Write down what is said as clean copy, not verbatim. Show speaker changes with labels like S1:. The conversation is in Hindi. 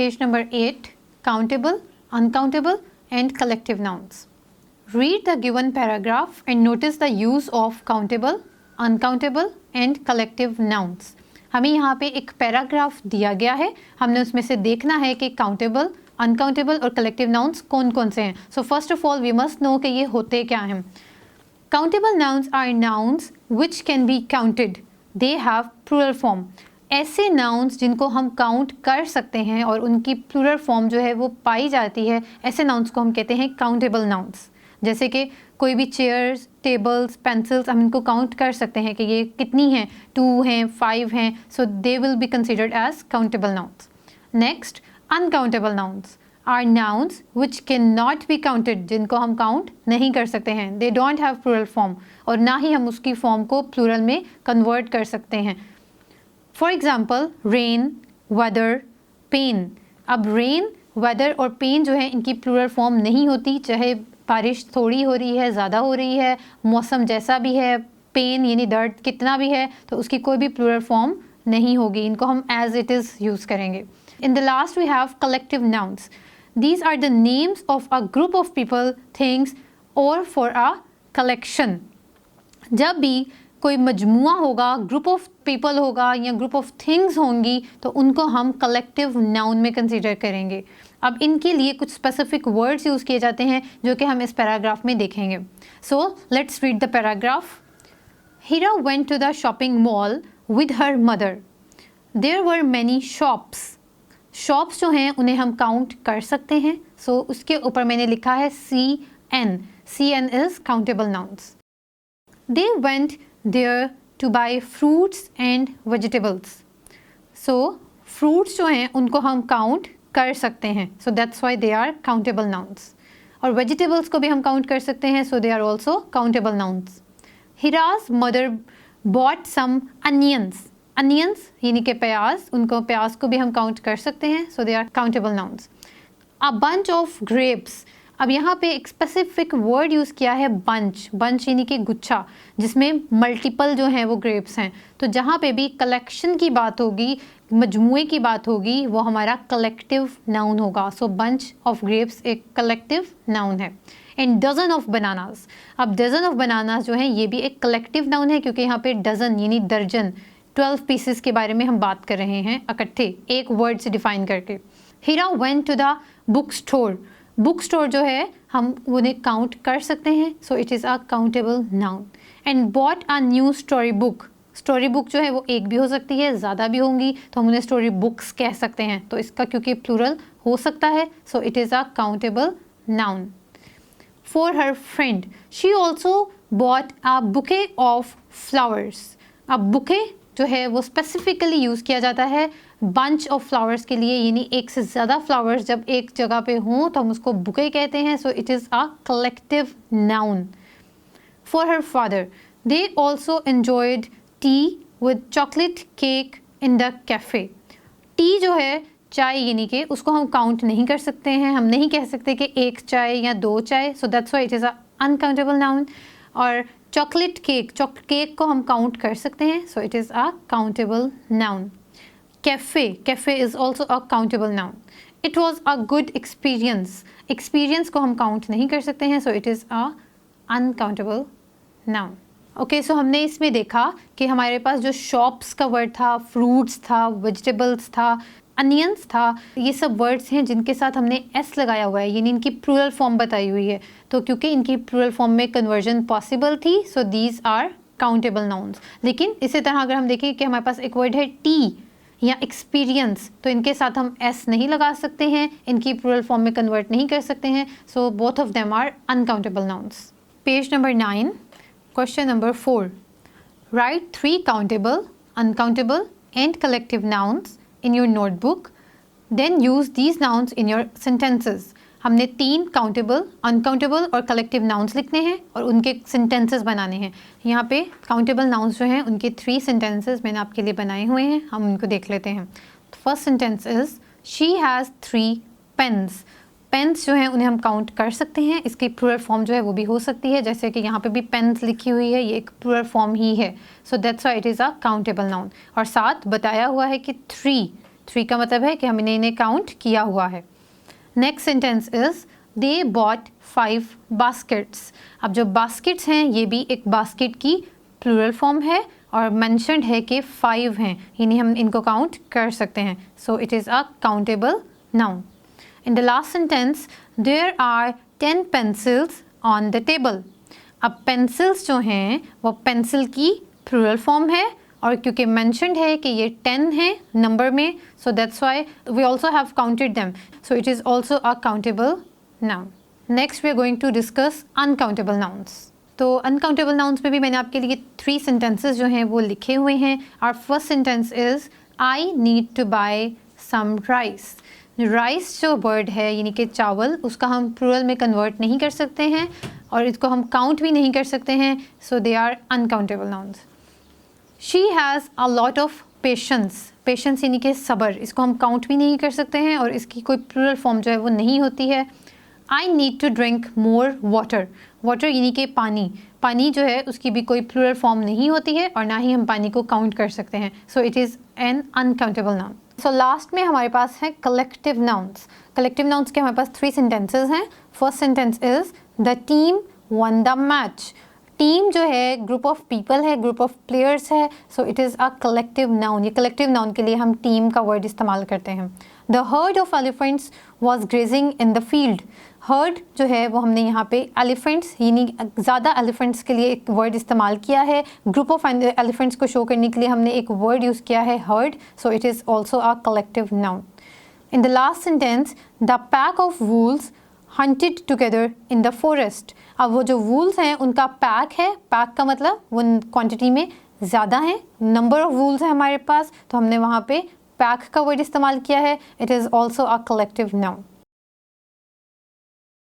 S1: Page number 8, countable, uncountable and collective nouns. Read the given paragraph and notice the use of countable, uncountable and collective nouns. हमें यहाँ पे एक पैराग्राफ दिया गया है, हमने उसमें से देखना है कि काउंटेबल, अनकाउंटेबल और कलेक्टिव नाउन्स कौन कौन से हैं. So first of all we must know कि ये होते क्या हैं. Countable nouns are nouns which can be counted. They have plural form. ऐसे नाउन्स जिनको हम काउंट कर सकते हैं और उनकी प्लूरल फॉर्म जो है वो पाई जाती है, ऐसे नाउन्स को हम कहते हैं काउंटेबल नाउन्स. जैसे कि कोई भी चेयर्स, टेबल्स, पेंसिल्स, हम इनको काउंट कर सकते हैं कि ये कितनी हैं, 2 हैं, 5 हैं. So they will be considered as countable nouns. Next, uncountable nouns are nouns which can not be counted. जिनको हम काउंट नहीं कर सकते हैं. They don't have plural form और ना ही हम उसकी फॉर्म को प्लूरल में कन्वर्ट कर सकते हैं. For example rain, weather, pen. अब रेन, वेदर और पेन जो है इनकी प्लूरल फॉर्म नहीं होती, चाहे बारिश थोड़ी हो रही है, ज़्यादा हो रही है, मौसम जैसा भी है. पेन यानी दर्द कितना भी है तो उसकी कोई भी प्लूरल फॉर्म नहीं होगी. इनको हम एज इट इज़ यूज़ करेंगे. In the last we have collective nouns. These are the names of a group of people, things और फॉर अ कलेक्शन. जब भी कोई मजमुआ होगा, ग्रुप ऑफ पीपल होगा या ग्रुप ऑफ थिंग्स होंगी तो उनको हम कलेक्टिव नाउन में कंसीडर करेंगे. अब इनके लिए कुछ स्पेसिफिक वर्ड्स यूज़ किए जाते हैं जो कि हम इस पैराग्राफ में देखेंगे. So let's read the paragraph. Heera went to the shopping mall with her mother. There were many shops. Shops जो हैं उन्हें हम काउंट कर सकते हैं. सो उसके ऊपर मैंने लिखा है CN. CN is countable nouns. They went there to buy fruits and vegetables. So fruits जो हैं उनको हम काउंट कर सकते हैं. So that's why they are countable nouns. और vegetables को भी हम काउंट कर सकते हैं. So they are also countable nouns. Hira's mother bought some onions. Onions यानी कि प्याज, उनको प्याज को भी हम काउंट कर सकते हैं. So they are countable nouns. A bunch of grapes. अब यहाँ पे एक स्पेसिफिक वर्ड यूज़ किया है बंच. बंच यानी कि गुच्छा, जिसमें मल्टीपल जो हैं वो ग्रेप्स हैं. तो जहाँ पे भी कलेक्शन की बात होगी, मजमुए की बात होगी, वो हमारा कलेक्टिव नाउन होगा. सो बंच ऑफ ग्रेप्स एक कलेक्टिव नाउन है. And dozen of bananas. अब डजन ऑफ बनानास जो हैं ये भी एक कलेक्टिव नाउन है, क्योंकि यहाँ पे डजन यानी दर्जन, 12 पीसेस के बारे में हम बात कर रहे हैं इकट्ठे एक वर्ड से डिफाइन करके. Heera went to the book store. Book store जो है हम उन्हें काउंट कर सकते हैं. So it is a countable noun. And bought a new story book. Story book जो है वो एक भी हो सकती है, ज़्यादा भी होंगी, तो हम उन्हें स्टोरी बुक्स कह सकते हैं. तो इसका क्योंकि प्लूरल हो सकता है, सो it is a countable noun. For her friend she also bought a bouquet of flowers. अब बुके जो है वो स्पेसिफिकली यूज़ किया जाता है बंच ऑफ फ्लावर्स के लिए, यानी एक से ज़्यादा फ्लावर्स जब एक जगह पे हों तो हम उसको बुके कहते हैं. So it is a collective noun. For her father they also enjoyed T with chocolate cake in the cafe. T जो है चाय यानी कि उसको हम काउंट नहीं कर सकते हैं. हम नहीं कह सकते कि एक चाय या 2 चाय. So that's why it is a uncountable noun. और चॉकलेट केक को हम काउंट कर सकते हैं. So it is a countable noun. Cafe is also a countable noun. It was a good experience. Experience को हम काउंट नहीं कर सकते हैं. So it is a uncountable noun. Okay, so हमने इसमें देखा कि हमारे पास जो शॉप्स का वर्ड था, फ्रूट्स था, वेजिटेबल्स था, अनियंस था, ये सब वर्ड्स हैं जिनके साथ हमने एस लगाया हुआ है, यानी इनकी प्लूरल फॉर्म बताई हुई है. तो क्योंकि इनकी प्लूरल फॉर्म में कन्वर्जन पॉसिबल थी, so these are countable nouns. लेकिन इसी तरह अगर हम देखें कि हमारे पास एक वर्ड है टी या एक्सपीरियंस, तो इनके साथ हम एस नहीं लगा सकते हैं, इनकी प्लूरल फॉर्म में कन्वर्ट नहीं कर सकते हैं. So both of them are uncountable nouns. Page number 9, question number 4. Write 3 countable, uncountable and collective nouns in your notebook, then use these nouns in your sentences. हमने 3 काउंटेबल, अनकाउंटेबल और कलेक्टिव नाउन्स लिखने हैं और उनके सेंटेंसेस बनाने हैं. यहाँ पे काउंटेबल नाउन्स जो हैं उनके 3 सेंटेंसेस मैंने आपके लिए बनाए हुए हैं, हम उनको देख लेते हैं. First sentence is she has 3 pens. Pens जो हैं उन्हें हम काउंट कर सकते हैं. इसकी प्लूरल फॉर्म जो है वो भी हो सकती है, जैसे कि यहाँ पे भी पेन्स लिखी हुई है, ये एक प्लूरल फॉर्म ही है. सो that's why it is a countable noun. और साथ बताया हुआ है कि 3 का मतलब है कि हमने इन्हें काउंट किया हुआ है। Next sentence is they bought 5 baskets. अब जो बास्केट्स हैं ये भी एक बास्केट की प्लूरल फॉर्म है और मैंशनड है कि 5 हैं, यानी हम इनको काउंट कर सकते हैं। So it is a countable noun. In the last sentence there are 10 pencils on the table. अब पेंसिल्स जो हैं वो पेंसिल की प्लूरल फॉर्म है और क्योंकि मैंशनड है कि ये 10 है नंबर में, so that's why we also have counted them, so it is also a countable noun. Next we are going to discuss uncountable nouns. तो अनकाउंटेबल नाउन्स में भी मैंने आपके लिए 3 सेंटेंसेस जो हैं वो लिखे हुए हैं। Our first sentence is I need to buy some rice. Rice जो वर्ड है यानी कि चावल, उसका हम प्लूरल में कन्वर्ट नहीं कर सकते हैं और इसको हम काउंट भी नहीं कर सकते हैं, so they are uncountable nouns. She has a lot of patience. Patience यानी कि सब्र, इसको हम काउंट भी नहीं कर सकते हैं और इसकी कोई प्लूरल फॉर्म जो है वो नहीं होती है। I need to drink more water. Water यानी कि पानी, पानी जो है उसकी भी कोई प्लूरल फॉर्म नहीं होती है और ना ही हम पानी को काउंट कर सकते हैं, so it is an uncountable noun. So last में हमारे पास है कलेक्टिव नाउन्स। कलेक्टिव नाउन्स के हमारे पास 3 सेंटेंसेस हैं। First sentence is the team one the match. Team जो है ग्रुप ऑफ पीपल है, ग्रुप ऑफ प्लेयर्स है, सो it is a collective noun. ये कलेक्टिव नाउन के लिए हम टीम का वर्ड इस्तेमाल करते हैं। The heard of elephants was grazing in the field. Heard जो है वो हमने यहाँ पे एलिफेंट्स यानी ज़्यादा एलिफेंट्स के लिए एक वर्ड इस्तेमाल किया है। ग्रुप ऑफ एलिफेंट्स को शो करने के लिए हमने एक वर्ड यूज़ किया है herd, so it is also a collective noun. In the last sentence the pack of wolves hunted together in the forest. अब वो जो वूल्स हैं उनका पैक है, पैक का मतलब वो क्वांटिटी में ज़्यादा है, नंबर ऑफ वूल्स है हमारे पास, तो हमने वहाँ पे पैक का वर्ड इस्तेमाल किया है। It is also a collective noun.